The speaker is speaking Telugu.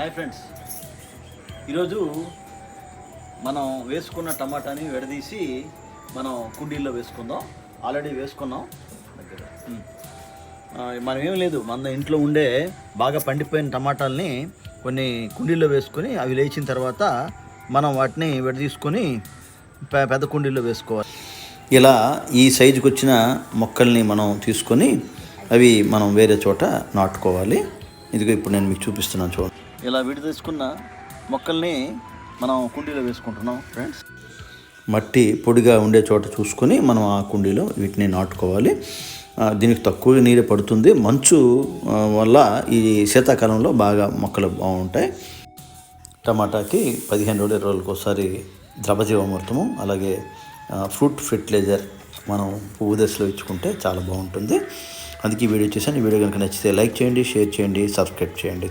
హాయ్ ఫ్రెండ్స్, ఈరోజు మనం వేసుకున్న టమాటాని విడదీసి మనం కుండీల్లో వేసుకుందాం. ఆల్రెడీ వేసుకున్నాం. మనం ఏం లేదు, మన ఇంట్లో ఉండే బాగా పండిపోయిన టమాటాలని కొన్ని కుండీల్లో వేసుకొని అవి లేచిన తర్వాత మనం వాటిని విడదీసుకొని పెద్ద కుండీల్లో వేసుకోవాలి. ఇలా ఈ సైజుకి వచ్చిన మొక్కల్ని మనం తీసుకొని అవి మనం వేరే చోట నాటుకోవాలి. ఇదిగో ఇప్పుడు నేను మీకు చూపిస్తున్నాను, చూడండి. ఇలా తీసుకున్న మొక్కల్ని మనం కుండీలో వేసుకుంటున్నాం ఫ్రెండ్స్. మట్టి పొడిగా ఉండే చోట చూసుకొని మనం ఆ కుండీలో వీటిని నాటుకోవాలి. దీనికి తక్కువ నీరే పడుతుంది. మంచు వల్ల ఈ శీతాకాలంలో బాగా మొక్కలు బాగుంటాయి. టమాటాకి 15 రోజులు 20 రోజులకు ఒకసారి ద్రవజీవామృతము, అలాగే ఫ్రూట్ ఫెర్టిలైజర్ మనం పువ్వు దశలో ఇచ్చుకుంటే చాలా బాగుంటుంది. అందుకే ఈ వీడియో చేశాను. ఈ వీడియో కనుక నచ్చితే లైక్ చేయండి, షేర్ చేయండి, సబ్స్క్రైబ్ చేయండి.